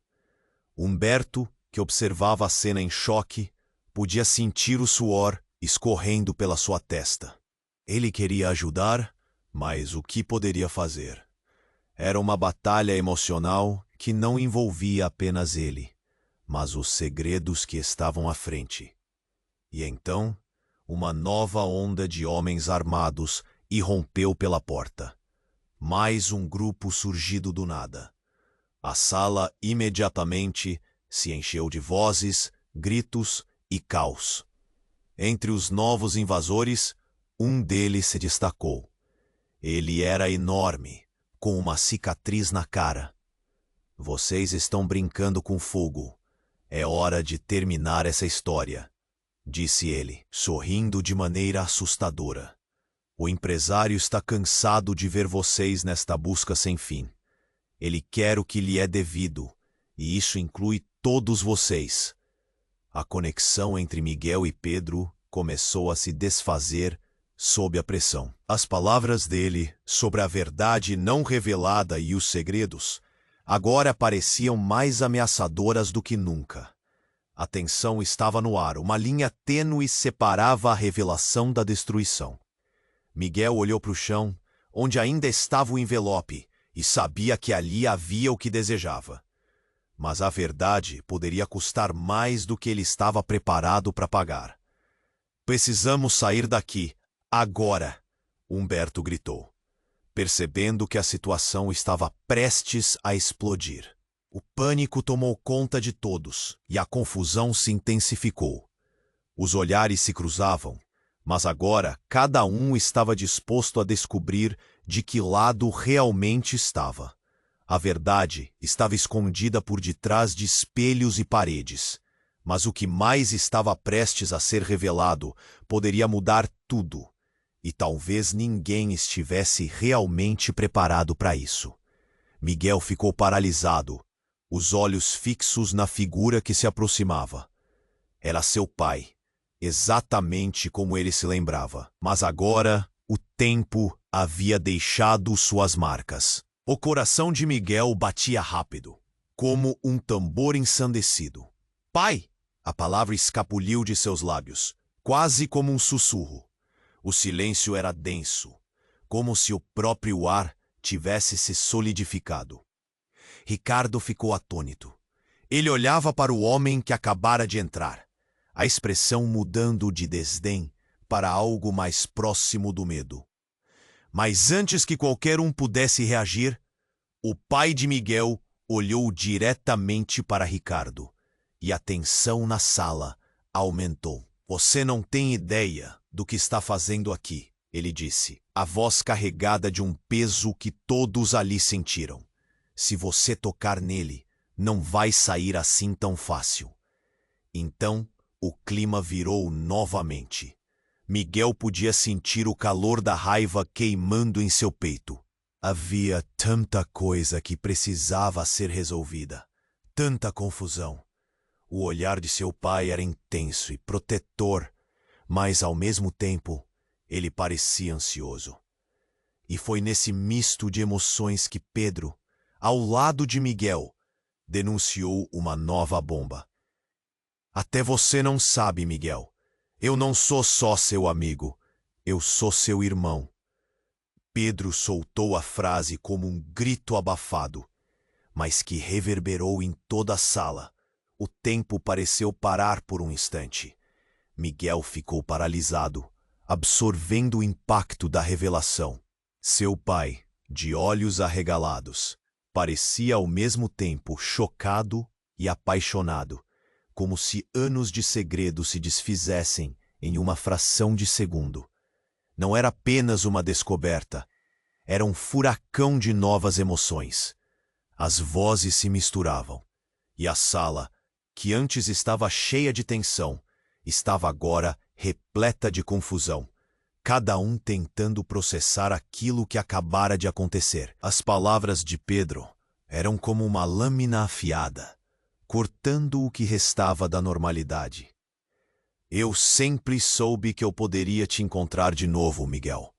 Humberto, que observava a cena em choque, podia sentir o suor escorrendo pela sua testa. Ele queria ajudar, mas o que poderia fazer? Era uma batalha emocional que não envolvia apenas ele, mas os segredos que estavam à frente. E então, uma nova onda de homens armados irrompeu pela porta. Mais um grupo surgido do nada. A sala imediatamente se encheu de vozes, gritos e caos. Entre os novos invasores, um deles se destacou. Ele era enorme, com uma cicatriz na cara. Vocês estão brincando com fogo. É hora de terminar essa história, disse ele, sorrindo de maneira assustadora. O empresário está cansado de ver vocês nesta busca sem fim. Ele quer o que lhe é devido, e isso inclui todos vocês. A conexão entre Miguel e Pedro começou a se desfazer sob a pressão. As palavras dele sobre a verdade não revelada e os segredos agora pareciam mais ameaçadoras do que nunca. A tensão estava no ar, uma linha tênue separava a revelação da destruição. Miguel olhou para o chão, onde ainda estava o envelope, e sabia que ali havia o que desejava. Mas a verdade poderia custar mais do que ele estava preparado para pagar. Precisamos sair daqui, agora, Humberto gritou, percebendo que a situação estava prestes a explodir. O pânico tomou conta de todos, e a confusão se intensificou. Os olhares se cruzavam, mas agora cada um estava disposto a descobrir de que lado realmente estava. A verdade estava escondida por detrás de espelhos e paredes, mas o que mais estava prestes a ser revelado poderia mudar tudo. E talvez ninguém estivesse realmente preparado para isso. Miguel ficou paralisado, os olhos fixos na figura que se aproximava. Era seu pai, exatamente como ele se lembrava. Mas agora, o tempo havia deixado suas marcas. O coração de Miguel batia rápido, como um tambor ensandecido. Pai! A palavra escapuliu de seus lábios, quase como um sussurro. O silêncio era denso, como se o próprio ar tivesse se solidificado. Ricardo ficou atônito. Ele olhava para o homem que acabara de entrar, a expressão mudando de desdém para algo mais próximo do medo. Mas antes que qualquer um pudesse reagir, o pai de Miguel olhou diretamente para Ricardo, e a tensão na sala aumentou. Você não tem ideia do que está fazendo aqui, ele disse, a voz carregada de um peso que todos ali sentiram. Se você tocar nele, não vai sair assim tão fácil. Então, o clima virou novamente. Miguel podia sentir o calor da raiva queimando em seu peito. Havia tanta coisa que precisava ser resolvida, tanta confusão. O olhar de seu pai era intenso e protetor, mas, ao mesmo tempo, ele parecia ansioso. E foi nesse misto de emoções que Pedro, ao lado de Miguel, denunciou uma nova bomba. Até você não sabe, Miguel. Eu não sou só seu amigo, eu sou seu irmão. Pedro soltou a frase como um grito abafado, mas que reverberou em toda a sala. O tempo pareceu parar por um instante. Miguel ficou paralisado, absorvendo o impacto da revelação. Seu pai, de olhos arregalados, parecia ao mesmo tempo chocado e apaixonado, como se anos de segredo se desfizessem em uma fração de segundo. Não era apenas uma descoberta, era um furacão de novas emoções. As vozes se misturavam, e a sala, que antes estava cheia de tensão, estava agora repleta de confusão, cada um tentando processar aquilo que acabara de acontecer. As palavras de Pedro eram como uma lâmina afiada, cortando o que restava da normalidade. Eu sempre soube que eu poderia te encontrar de novo, Miguel.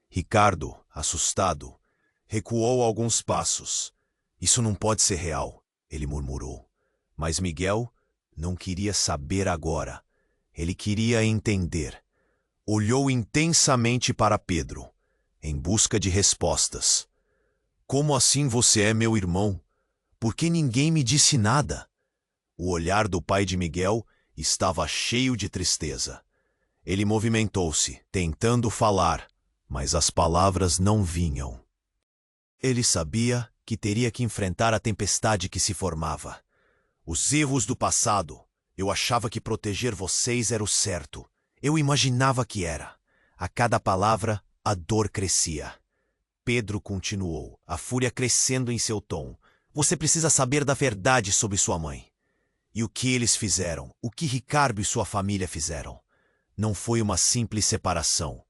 Ricardo, assustado, recuou alguns passos. Isso não pode ser real, ele murmurou. Mas Miguel não queria saber agora. Ele queria entender. Olhou intensamente para Pedro, em busca de respostas. Como assim você é meu irmão? Por que ninguém me disse nada? O olhar do pai de Miguel estava cheio de tristeza. Ele movimentou-se, tentando falar, mas as palavras não vinham. Ele sabia que teria que enfrentar a tempestade que se formava. Os erros do passado. Eu achava que proteger vocês era o certo. Eu imaginava que era. A cada palavra, a dor crescia. Pedro continuou, a fúria crescendo em seu tom. Você precisa saber da verdade sobre sua mãe. E o que eles fizeram, o que Ricardo e sua família fizeram. Não foi uma simples separação.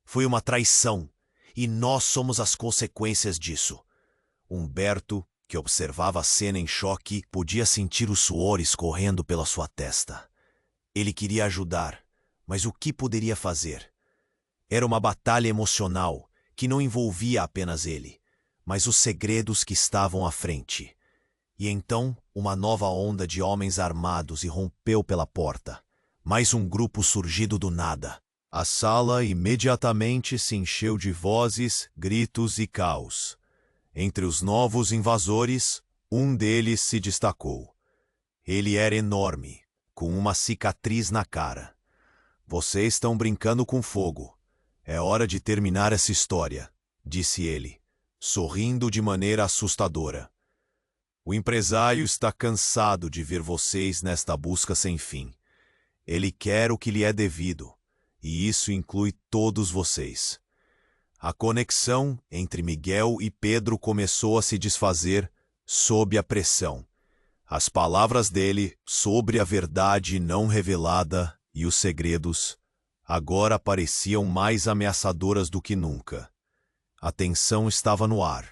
Foi uma traição. E nós somos as consequências disso. Humberto, que observava a cena em choque, podia sentir o suor escorrendo pela sua testa. Ele queria ajudar, mas o que poderia fazer? Era uma batalha emocional que não envolvia apenas ele, mas os segredos que estavam à frente. E então, uma nova onda de homens armados irrompeu pela porta. Mais um grupo surgido do nada. A sala imediatamente se encheu de vozes, gritos e caos. Entre os novos invasores, um deles se destacou. Ele era enorme, com uma cicatriz na cara. Vocês estão brincando com fogo. É hora de terminar essa história, disse ele, sorrindo de maneira assustadora. O empresário está cansado de ver vocês nesta busca sem fim. Ele quer o que lhe é devido, e isso inclui todos vocês. A conexão entre Miguel e Pedro começou a se desfazer sob a pressão. As palavras dele sobre a verdade não revelada e os segredos agora pareciam mais ameaçadoras do que nunca. A tensão estava no ar.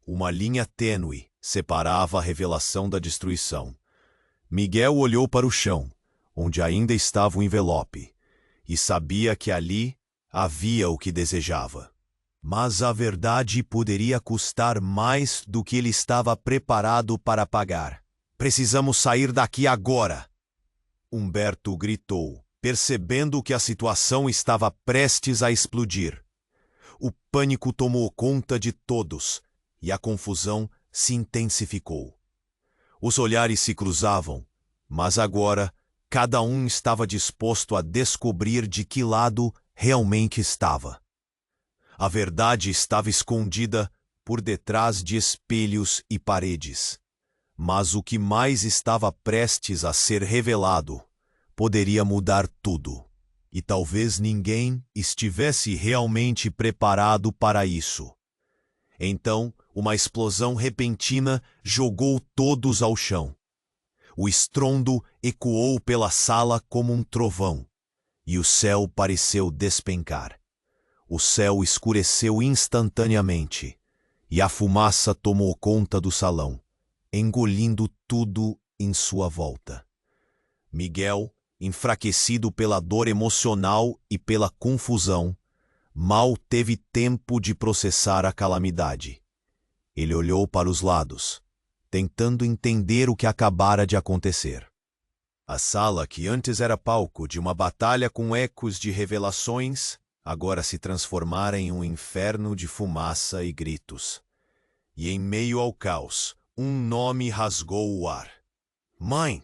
Uma linha tênue separava a revelação da destruição. Miguel olhou para o chão, onde ainda estava o envelope, e sabia que ali havia o que desejava. Mas a verdade poderia custar mais do que ele estava preparado para pagar. Precisamos sair daqui agora! Humberto gritou, percebendo que a situação estava prestes a explodir. O pânico tomou conta de todos e a confusão se intensificou. Os olhares se cruzavam, mas agora cada um estava disposto a descobrir de que lado realmente estava. A verdade estava escondida por detrás de espelhos e paredes. Mas o que mais estava prestes a ser revelado poderia mudar tudo. E talvez ninguém estivesse realmente preparado para isso. Então, uma explosão repentina jogou todos ao chão. O estrondo ecoou pela sala como um trovão, e o céu pareceu despencar. O céu escureceu instantaneamente, e a fumaça tomou conta do salão, engolindo tudo em sua volta. Miguel, enfraquecido pela dor emocional e pela confusão, mal teve tempo de processar a calamidade. Ele olhou para os lados, tentando entender o que acabara de acontecer. A sala, que antes era palco de uma batalha com ecos de revelações, agora se transformara em um inferno de fumaça e gritos. E em meio ao caos, um nome rasgou o ar. "Mãe!"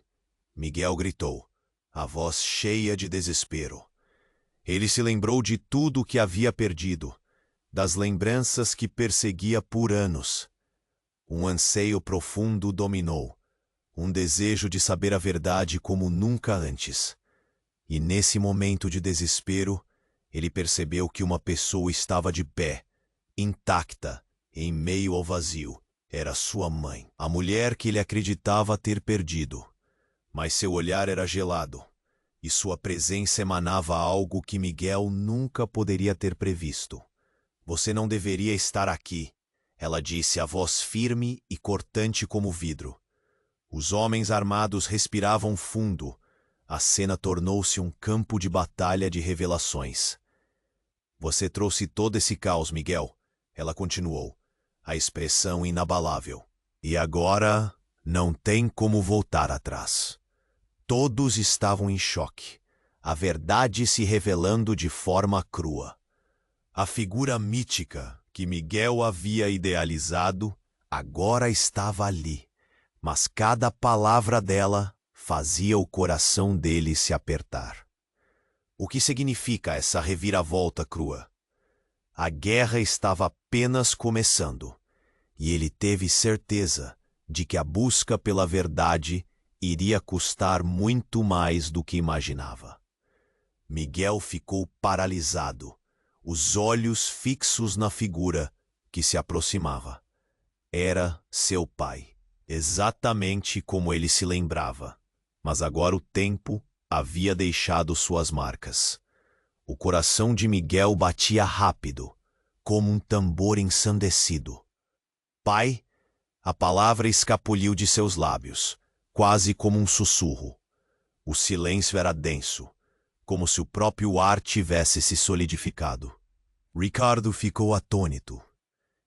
Miguel gritou, a voz cheia de desespero. Ele se lembrou de tudo o que havia perdido, das lembranças que perseguia por anos. Um anseio profundo dominou, um desejo de saber a verdade como nunca antes. E nesse momento de desespero, ele percebeu que uma pessoa estava de pé, intacta, em meio ao vazio. Era sua mãe, a mulher que ele acreditava ter perdido. Mas seu olhar era gelado, e sua presença emanava algo que Miguel nunca poderia ter previsto. "Você não deveria estar aqui", ela disse, a voz firme e cortante como vidro. Os homens armados respiravam fundo. A cena tornou-se um campo de batalha de revelações. "Você trouxe todo esse caos, Miguel", ela continuou, a expressão inabalável. "E agora não tem como voltar atrás." Todos estavam em choque, a verdade se revelando de forma crua. A figura mítica que Miguel havia idealizado agora estava ali, mas cada palavra dela fazia o coração dele se apertar. O que significa essa reviravolta crua? A guerra estava apenas começando, e ele teve certeza de que a busca pela verdade iria custar muito mais do que imaginava. Miguel ficou paralisado, os olhos fixos na figura que se aproximava. Era seu pai, exatamente como ele se lembrava, mas agora o tempo havia deixado suas marcas. O coração de Miguel batia rápido, como um tambor ensandecido. "Pai?" A palavra escapuliu de seus lábios, quase como um sussurro. O silêncio era denso, como se o próprio ar tivesse se solidificado. Ricardo ficou atônito.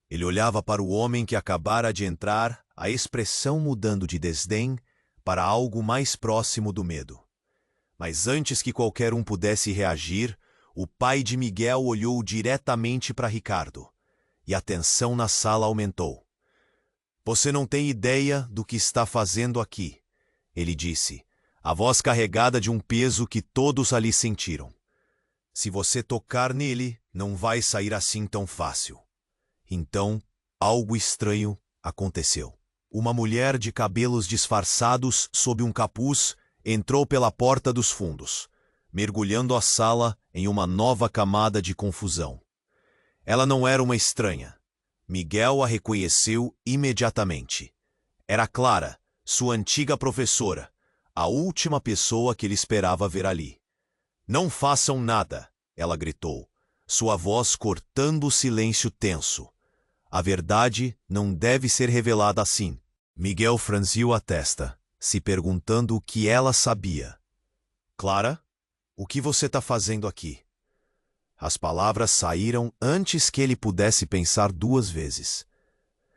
Ele olhava para o homem que acabara de entrar, a expressão mudando de desdém para algo mais próximo do medo. Mas antes que qualquer um pudesse reagir, o pai de Miguel olhou diretamente para Ricardo, e a tensão na sala aumentou. "Você não tem ideia do que está fazendo aqui", ele disse, a voz carregada de um peso que todos ali sentiram. "Se você tocar nele, não vai sair assim tão fácil." Então, algo estranho aconteceu. Uma mulher de cabelos disfarçados sob um capuz entrou pela porta dos fundos, mergulhando a sala em uma nova camada de confusão. Ela não era uma estranha. Miguel a reconheceu imediatamente. Era Clara, sua antiga professora, a última pessoa que ele esperava ver ali. Não façam nada, ela gritou, sua voz cortando o silêncio tenso. A verdade não deve ser revelada assim. Miguel franziu a testa, se perguntando o que ela sabia. Clara, o que você está fazendo aqui? As palavras saíram antes que ele pudesse pensar duas vezes.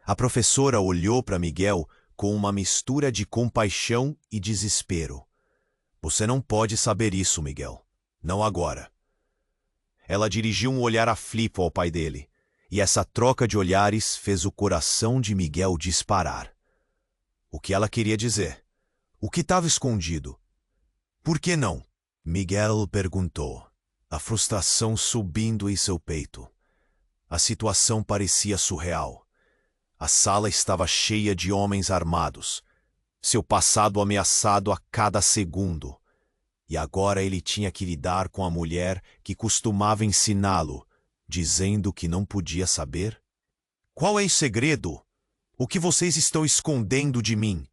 A professora olhou para Miguel com uma mistura de compaixão e desespero. Você não pode saber isso, Miguel. Não agora. Ela dirigiu um olhar aflito ao pai dele, e essa troca de olhares fez o coração de Miguel disparar. O que ela queria dizer? O que estava escondido? Por que não? Miguel perguntou, a frustração subindo em seu peito. A situação parecia surreal. A sala estava cheia de homens armados, seu passado ameaçado a cada segundo. E agora ele tinha que lidar com a mulher que costumava ensiná-lo, dizendo que não podia saber? Qual é o segredo? O que vocês estão escondendo de mim?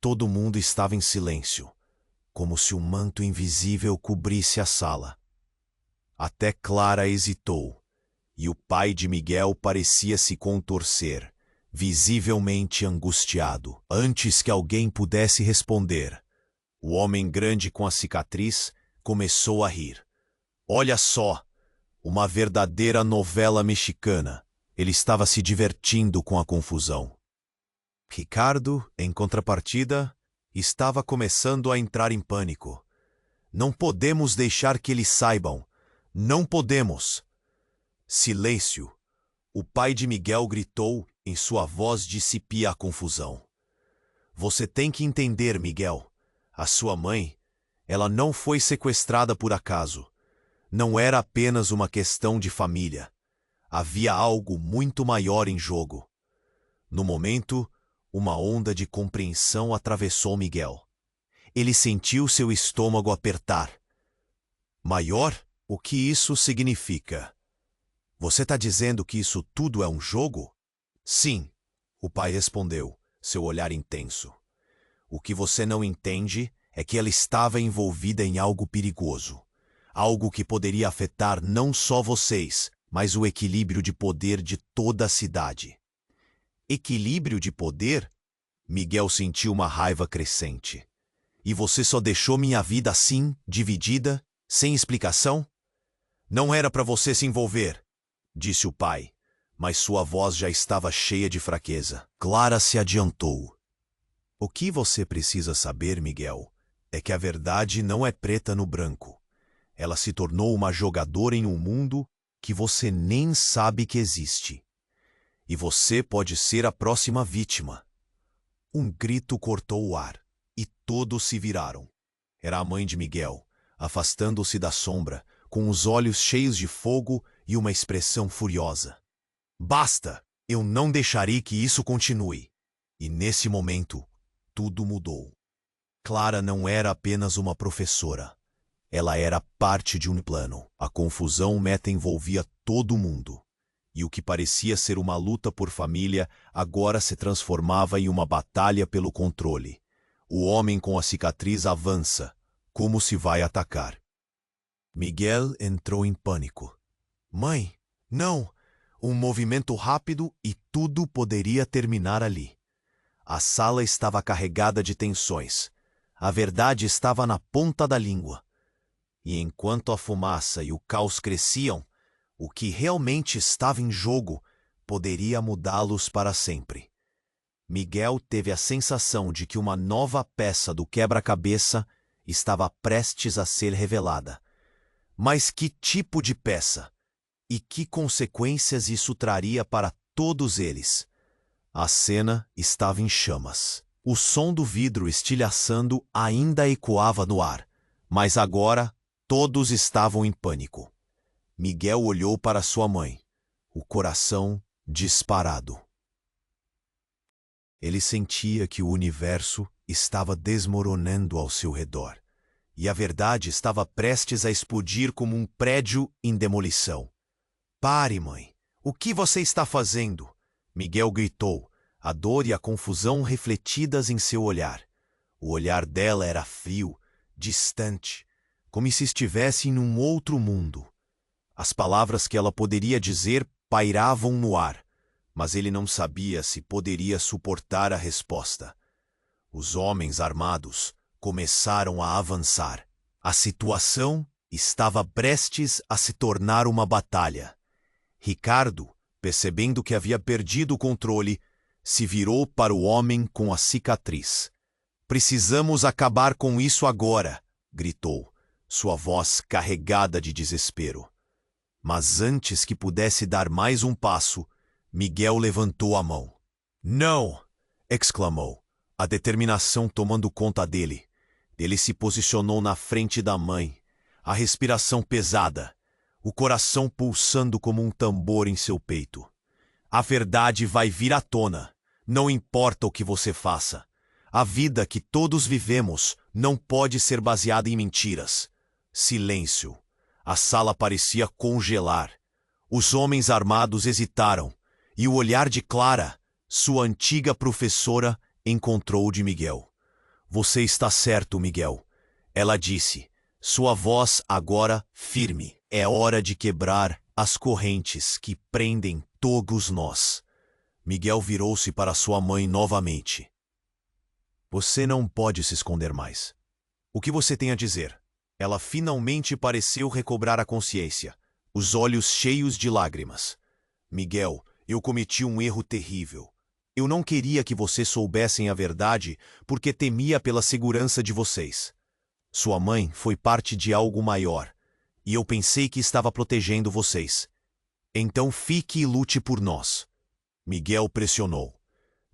Todo mundo estava em silêncio, como se um manto invisível cobrisse a sala. Até Clara hesitou, e o pai de Miguel parecia se contorcer, visivelmente angustiado. Antes que alguém pudesse responder, o homem grande com a cicatriz começou a rir. Olha só, uma verdadeira novela mexicana. Ele estava se divertindo com a confusão. Ricardo, em contrapartida, estava começando a entrar em pânico. Não podemos deixar que eles saibam. Não podemos. Silêncio. O pai de Miguel gritou em sua voz dissipia a confusão. Você tem que entender, Miguel. A sua mãe, ela não foi sequestrada por acaso. Não era apenas uma questão de família. Havia algo muito maior em jogo. No momento, uma onda de compreensão atravessou Miguel. Ele sentiu seu estômago apertar. Maior? O que isso significa? Você está dizendo que isso tudo é um jogo? Sim, o pai respondeu, seu olhar intenso. O que você não entende é que ela estava envolvida em algo perigoso. Algo que poderia afetar não só vocês, mas o equilíbrio de poder de toda a cidade. Equilíbrio de poder? Miguel sentiu uma raiva crescente. E você só deixou minha vida assim, dividida, sem explicação? Não era para você se envolver, disse o pai, mas sua voz já estava cheia de fraqueza. Clara se adiantou. O que você precisa saber, Miguel, é que a verdade não é preta no branco. Ela se tornou uma jogadora em um mundo que você nem sabe que existe. E você pode ser a próxima vítima. Um grito cortou o ar, e todos se viraram. Era a mãe de Miguel, afastando-se da sombra, com os olhos cheios de fogo e uma expressão furiosa. Basta! Eu não deixarei que isso continue. E nesse momento, tudo mudou. Clara não era apenas uma professora. Ela era parte de um plano. A confusão meta envolvia todo mundo. E o que parecia ser uma luta por família agora se transformava em uma batalha pelo controle. O homem com a cicatriz avança, como se vai atacar. Miguel entrou em pânico. Mãe, não! Um movimento rápido e tudo poderia terminar ali. A sala estava carregada de tensões. A verdade estava na ponta da língua. E enquanto a fumaça e o caos cresciam, o que realmente estava em jogo poderia mudá-los para sempre. Miguel teve a sensação de que uma nova peça do quebra-cabeça estava prestes a ser revelada. Mas que tipo de peça? E que consequências isso traria para todos eles? A cena estava em chamas. O som do vidro estilhaçando ainda ecoava no ar, mas agora todos estavam em pânico. Miguel olhou para sua mãe, o coração disparado. Ele sentia que o universo estava desmoronando ao seu redor, e a verdade estava prestes a explodir como um prédio em demolição. Pare, mãe! O que você está fazendo? Miguel gritou, a dor e a confusão refletidas em seu olhar. O olhar dela era frio, distante, como se estivesse em um outro mundo. As palavras que ela poderia dizer pairavam no ar, mas ele não sabia se poderia suportar a resposta. Os homens armados começaram a avançar. A situação estava prestes a se tornar uma batalha. Ricardo, percebendo que havia perdido o controle, se virou para o homem com a cicatriz. "Precisamos acabar com isso agora", gritou, sua voz carregada de desespero. Mas antes que pudesse dar mais um passo, Miguel levantou a mão. "Não!" exclamou, a determinação tomando conta dele. Ele se posicionou na frente da mãe, a respiração pesada, o coração pulsando como um tambor em seu peito. "A verdade vai vir à tona, não importa o que você faça. A vida que todos vivemos não pode ser baseada em mentiras." Silêncio. A sala parecia congelar. Os homens armados hesitaram, e o olhar de Clara, sua antiga professora, encontrou o de Miguel. "Você está certo, Miguel", ela disse, sua voz agora firme. "É hora de quebrar as correntes que prendem todos nós." Miguel virou-se para sua mãe novamente. "Você não pode se esconder mais. O que você tem a dizer?" Ela finalmente pareceu recobrar a consciência, os olhos cheios de lágrimas. "Miguel, eu cometi um erro terrível. Eu não queria que vocês soubessem a verdade porque temia pela segurança de vocês. Sua mãe foi parte de algo maior, e eu pensei que estava protegendo vocês. Então fique e lute por nós." Miguel pressionou,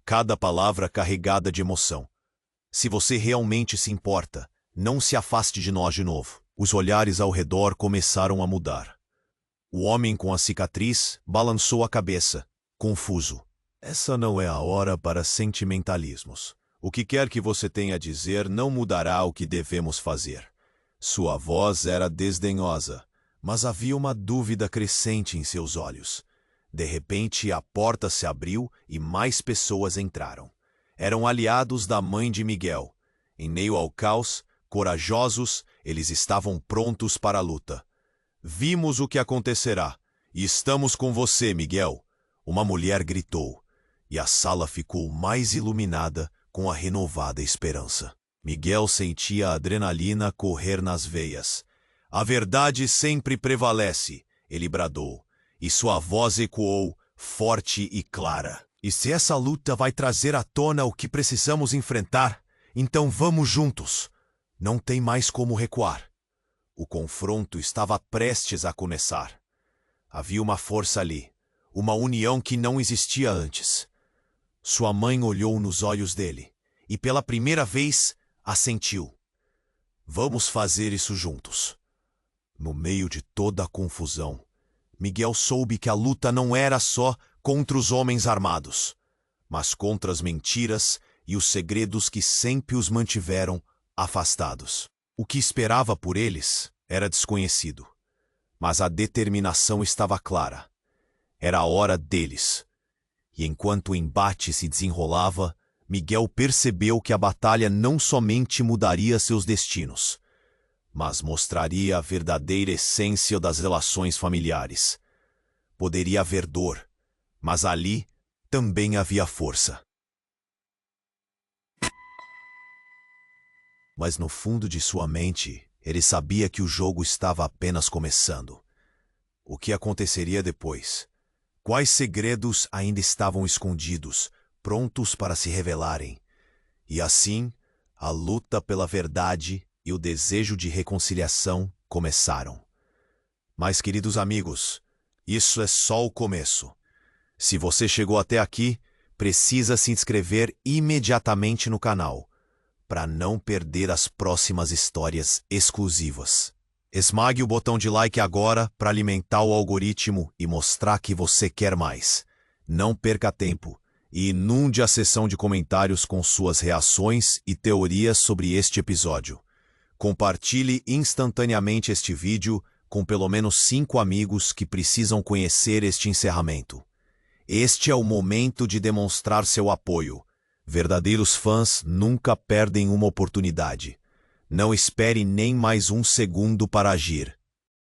cada palavra carregada de emoção. "Se você realmente se importa, não se afaste de nós de novo." Os olhares ao redor começaram a mudar. O homem com a cicatriz balançou a cabeça, confuso. "Essa não é a hora para sentimentalismos. O que quer que você tenha a dizer não mudará o que devemos fazer." Sua voz era desdenhosa, mas havia uma dúvida crescente em seus olhos. De repente, a porta se abriu e mais pessoas entraram. Eram aliados da mãe de Miguel. Em meio ao caos, corajosos, eles estavam prontos para a luta. "Vimos o que acontecerá, e estamos com você, Miguel", uma mulher gritou, e a sala ficou mais iluminada com a renovada esperança. Miguel sentia a adrenalina correr nas veias. "A verdade sempre prevalece", ele bradou, e sua voz ecoou, forte e clara. "E se essa luta vai trazer à tona o que precisamos enfrentar, então vamos juntos. Não tem mais como recuar." O confronto estava prestes a começar. Havia uma força ali, uma união que não existia antes. Sua mãe olhou nos olhos dele, e pela primeira vez assentiu. "Vamos fazer isso juntos." No meio de toda a confusão, Miguel soube que a luta não era só contra os homens armados, mas contra as mentiras e os segredos que sempre os mantiveram afastados. O que esperava por eles era desconhecido, mas a determinação estava clara. Era a hora deles. E enquanto o embate se desenrolava, Miguel percebeu que a batalha não somente mudaria seus destinos, mas mostraria a verdadeira essência das relações familiares. Poderia haver dor, mas ali também havia força. Mas no fundo de sua mente, ele sabia que o jogo estava apenas começando. O que aconteceria depois? Quais segredos ainda estavam escondidos, prontos para se revelarem? E assim, a luta pela verdade e o desejo de reconciliação começaram. Mas, queridos amigos, isso é só o começo. Se você chegou até aqui, precisa se inscrever imediatamente no canal, para não perder as próximas histórias exclusivas. Esmague o botão de like agora para alimentar o algoritmo e mostrar que você quer mais. Não perca tempo e inunde a seção de comentários com suas reações e teorias sobre este episódio. Compartilhe instantaneamente este vídeo com pelo menos 5 amigos que precisam conhecer este encerramento. Este é o momento de demonstrar seu apoio. Verdadeiros fãs nunca perdem uma oportunidade. Não espere nem mais um segundo para agir.